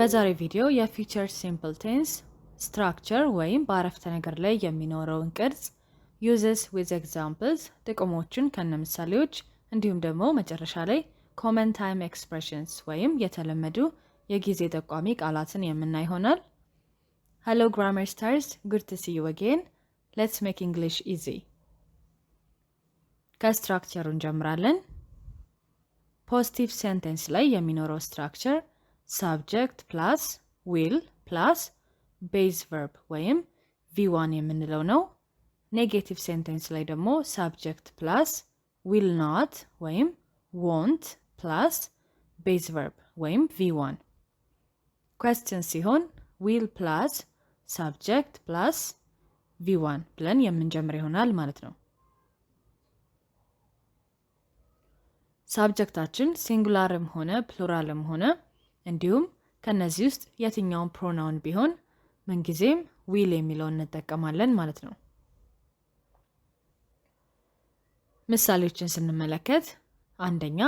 በዛሬ ቪዲዮ የፊውቸር ሲምፕል ቴንስ ስትራክቸር ወይም በአረፍተ ነገር ላይ የሚኖረውን ቅርጽ ዩዝስ ዊዝ ኤግዛምፕልስ ጥቅሞችን ከነምሳሌዎች እንዲሁም ደግሞ መጨረሻ ላይ ኮመን ታይም ኤክስፕሬሽንስ ወይም የተለመዱ የጊዜ ጠቋሚ ቃላትን የምናይ ይሆናል። ሄሎ ግራመር ስታርስ ጉድ ቱ ሲ ዩ አጌን ሌትስ ሜክ እንግሊሽ ኢዚ። ከስትራክቸሩ እንጀምራለን። ፖዚቲቭ ሴንቴንስ ላይ የሚኖረው ስትራክቸር subject plus will plus base verb ወይም V1 የምንለው ነው። ኔጌቲቭ ሴንቴንስ ላይ ደግሞ subject plus will not ወይም won't plus base verb ወይም V1። question ሲሆን will plus subject plus V1 ብለን የምንጀምር ይሆናል ማለት ነው። ሳብጀክታችን ሲንጉላርም ሆነ ፕሉራልም ሆነ እንዲሁም ከነዚህ ውስጥ የትኛውን ፕሮናውን ቢሆን ምንጊዜም ዊል የሚለውን እንጠቀማለን ማለት ነው። ምሳሌዎችን ስንመለከት አንደኛ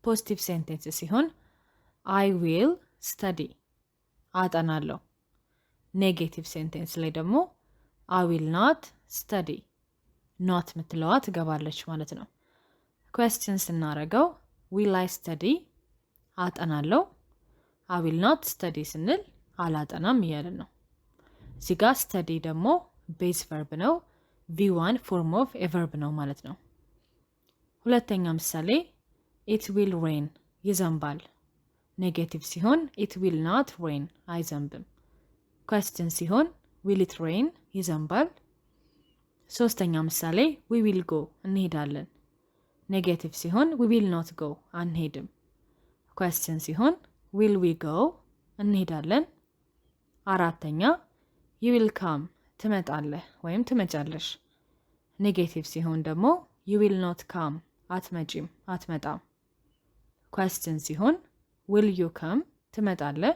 ፖዚቲቭ ሴንቴንስ ሲሆን I will study አጠናለሁ። ኔጌቲቭ ሴንቴንስ ላይ ደግሞ I will not study not ምትለዋ ትገባለች ማለት ነው። question ስናረገው will I study አጠናለሁ። I will not study ስንል አላጠናም እያለን ነው። እዚህ ጋር study ደግሞ ቤዝ ቨርብ ነው። V1 form of a verb ነው ማለት ነው። ሁለተኛ ምሳሌ it will rain ይዘንባል። ኔጌቲቭ ሲሆን it will not rain አይዘንብም። question ሲሆን will it rain ይዘንባል። ሶስተኛ ምሳሌ we will go እንሄዳለን። ኔጌቲቭ ሲሆን we will not go አንሄድም። question ሲሆን will we go እንሄዳለን። አራተኛ you will come ትመጣለህ ወይም ትመጫለሽ። ኔጌቲቭ ሲሆን ደግሞ you will not come አትመጪም አትመጣም። question ሲሆን will you come ትመጣለህ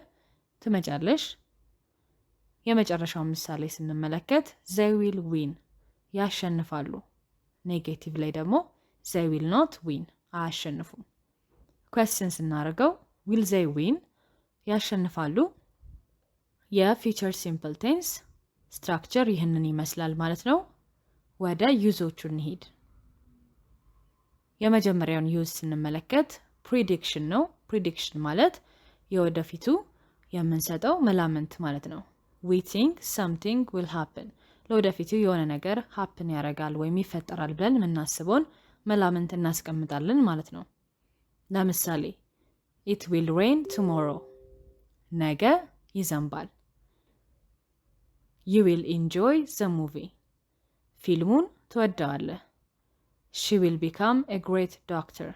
ትመጫለሽ። የመጨረሻው ምሳሌ ስንመለከት they will win ያሸንፋሉ። ኔጌቲቭ ላይ ደግሞ they will not win አያሸንፉም። question ስናደርገው will they win ያሸንፋሉ። የፊውቸር ሲምፕል ቴንስ ስትራክቸር ይህንን ይመስላል ማለት ነው። ወደ ዩዞቹ እንሂድ። የመጀመሪያውን ዩዝ ስንመለከት ፕሪዲክሽን ነው። ፕሪዲክሽን ማለት የወደፊቱ የምንሰጠው መላምንት ማለት ነው። we think something will happen ለወደፊቱ የሆነ ነገር happen ያደርጋል ወይም ይፈጠራል ብለን የምናስበውን መላምንት እናስቀምጣለን ማለት ነው። ለምሳሌ it will rain tomorrow ነገ ይዘንባል። you will enjoy the movie ፊልሙን ትወደዋለህ። she will become a great doctor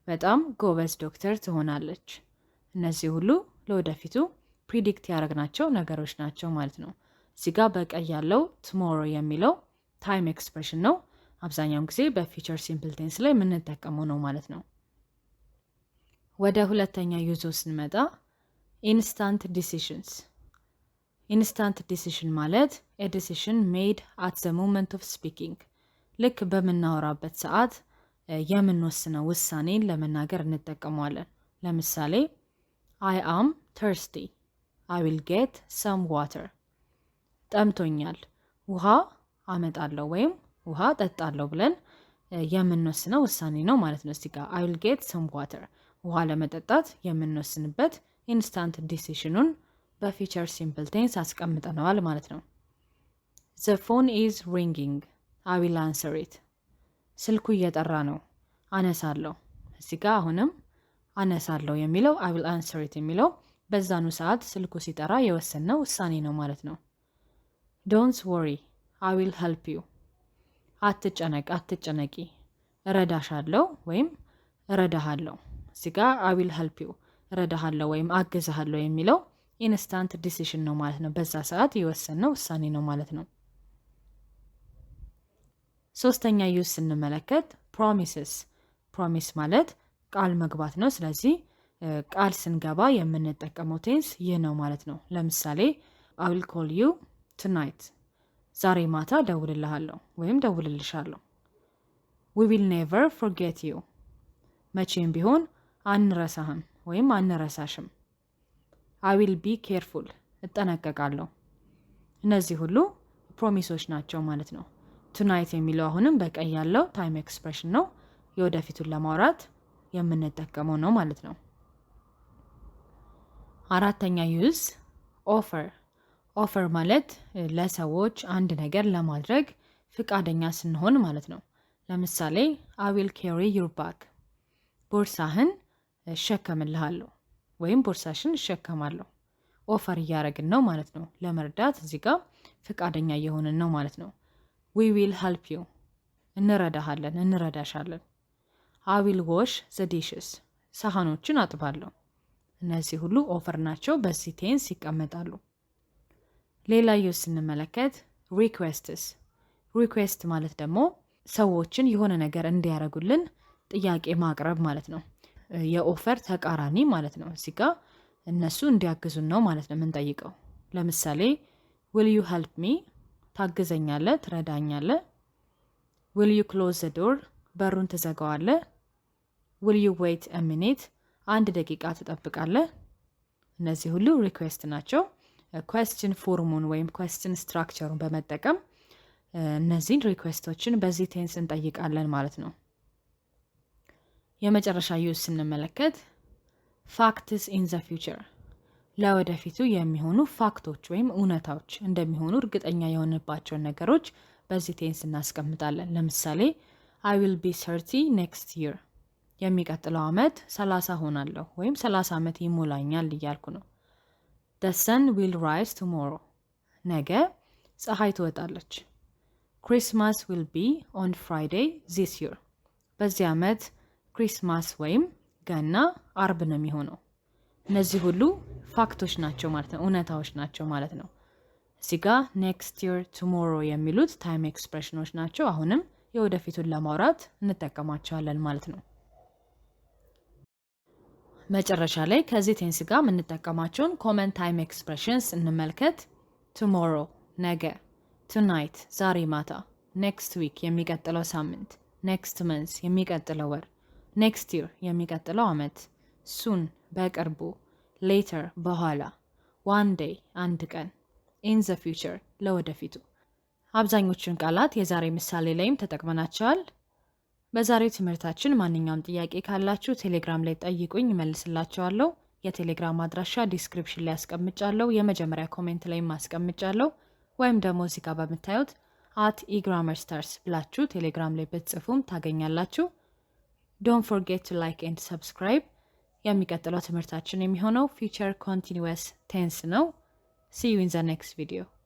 በጣም ጎበዝ ዶክተር ትሆናለች። እነዚህ ሁሉ ለወደፊቱ ፕሪዲክት ያደረግናቸው ነገሮች ናቸው ማለት ነው። እዚህ ጋር በቀይ ያለው tomorrow የሚለው ታይም ኤክስፕሬሽን ነው። አብዛኛውን ጊዜ በፊውቸር ሲምፕል ቴንስ ላይ የምንጠቀመው ነው ማለት ነው። ወደ ሁለተኛ ዩዞ ስንመጣ ኢንስታንት ዲሲሽንስ። ኢንስታንት ዲሲሽን ማለት a decision made at the moment of speaking ልክ በምናወራበት ሰዓት የምንወስነው ውሳኔን ለመናገር እንጠቀመዋለን። ለምሳሌ I am thirsty I will get some water ጠምቶኛል ውሃ አመጣለሁ ወይም ውሃ ጠጣለሁ ብለን የምንወስነው ውሳኔ ነው ማለት ነው። እዚህ ጋር I will get some water ውሃ ለመጠጣት የምንወስንበት ኢንስታንት ዲሲሽኑን በፊውቸር ሲምፕል ቴንስ አስቀምጠነዋል ማለት ነው። The phone is ringing I will answer it ስልኩ እየጠራ ነው አነሳለሁ። እዚህ ጋር አሁንም አነሳለሁ የሚለው I will answer it የሚለው በዛኑ ሰዓት ስልኩ ሲጠራ የወሰነው ውሳኔ ነው ማለት ነው። Don't worry I will help you አትጨነቅ አትጨነቂ እረዳሻለሁ ወይም እረዳሃለሁ። እዚህ ጋር I will help you እረዳሃለሁ ወይም አግዝሃለሁ የሚለው ኢንስታንት ዲሲሽን ነው ማለት ነው። በዛ ሰዓት የወሰነው ውሳኔ ነው ማለት ነው። ሶስተኛ ዩዝ ስንመለከት ፕሮሚስስ። ፕሮሚስ ማለት ቃል መግባት ነው። ስለዚህ ቃል ስንገባ የምንጠቀመው ቴንስ ይህ ነው ማለት ነው። ለምሳሌ I will call you tonight ዛሬ ማታ ደውልልሃለሁ ወይም ደውልልሻለሁ። We will never forget you መቼም ቢሆን አንረሳህም ወይም አንረሳሽም። I will be careful እጠነቀቃለሁ። እነዚህ ሁሉ ፕሮሚሶች ናቸው ማለት ነው። tonight የሚለው አሁንም በቀይ ያለው ታይም ኤክስፕሬሽን ነው። የወደፊቱን ለማውራት የምንጠቀመው ነው ማለት ነው። አራተኛ ዩዝ ኦፈር ማለት ለሰዎች አንድ ነገር ለማድረግ ፍቃደኛ ስንሆን ማለት ነው። ለምሳሌ I will carry your bag ቦርሳህን እሸከምልሃለሁ ወይም ቦርሳሽን እሸከማለሁ። ኦፈር እያደረግን ነው ማለት ነው። ለመርዳት እዚህ ጋር ፍቃደኛ እየሆንን ነው ማለት ነው። we will help you እንረዳሃለን፣ እንረዳሻለን። I will wash the dishes ሳህኖችን አጥባለሁ። እነዚህ ሁሉ ኦፈር ናቸው፣ በዚህ ቴንስ ይቀመጣሉ። ሌላ ዩዝ ስንመለከት ሪኩዌስት ማለት ደግሞ ሰዎችን የሆነ ነገር እንዲያደርጉልን ጥያቄ ማቅረብ ማለት ነው። የኦፈር ተቃራኒ ማለት ነው። እዚህ ጋር እነሱ እንዲያግዙን ነው ማለት ነው የምንጠይቀው። ለምሳሌ will you help me ታግዘኛለህ፣ ትረዳኛለህ። will you close the door በሩን ትዘጋዋለህ። will you wait a minute አንድ ደቂቃ ትጠብቃለህ። እነዚህ ሁሉ ሪኩዌስት ናቸው። question ፎርሙን ወይም question ስትራክቸሩን በመጠቀም እነዚህን ሪኩዌስቶችን በዚህ ቴንስ እንጠይቃለን ማለት ነው። የመጨረሻ ዩዝ ስንመለከት facts in the future ለወደፊቱ የሚሆኑ ፋክቶች ወይም እውነታዎች እንደሚሆኑ እርግጠኛ የሆንባቸውን ነገሮች በዚህ ቴንስ እናስቀምጣለን። ለምሳሌ I will be 30 next year የሚቀጥለው ዓመት 30 ሆናለሁ ወይም 30 ዓመት ይሞላኛል እያልኩ ነው። The sun will rise tomorrow ነገ ፀሐይ ትወጣለች። Christmas will be on Friday this year በዚህ ዓመት ክሪስማስ ወይም ገና አርብ ነው የሚሆነው። እነዚህ ሁሉ ፋክቶች ናቸው ማለት ነው፣ እውነታዎች ናቸው ማለት ነው። እዚህ ጋር next year tomorrow የሚሉት ታይም ኤክስፕሬሽኖች ናቸው። አሁንም የወደፊቱን ለማውራት እንጠቀማቸዋለን ማለት ነው። መጨረሻ ላይ ከዚህ ቴንስ ጋር የምንጠቀማቸውን ኮመን ታይም ኤክስፕሬሽንስ እንመልከት። tomorrow ነገ፣ tonight ዛሬ ማታ፣ next week የሚቀጥለው ሳምንት፣ next month የሚቀጥለው ወር፣ next year የሚቀጥለው ዓመት፣ soon በቅርቡ፣ later በኋላ፣ one day አንድ ቀን፣ in the future ለወደፊቱ። አብዛኞቹን ቃላት የዛሬ ምሳሌ ላይም ተጠቅመናቸዋል። በዛሬው ትምህርታችን ማንኛውም ጥያቄ ካላችሁ ቴሌግራም ላይ ጠይቁኝ፣ መልስላችኋለሁ። የቴሌግራም አድራሻ ዲስክሪፕሽን ላይ አስቀምጫለሁ፣ የመጀመሪያ ኮሜንት ላይ ማስቀምጫለሁ፣ ወይም ደግሞ እዚህ ጋር በምታዩት @eGrammarStars ብላችሁ ቴሌግራም ላይ ብትጽፉም ታገኛላችሁ። Don't forget to like and subscribe። የሚቀጥለው ትምህርታችን የሚሆነው future continuous tense ነው። See you in the next video.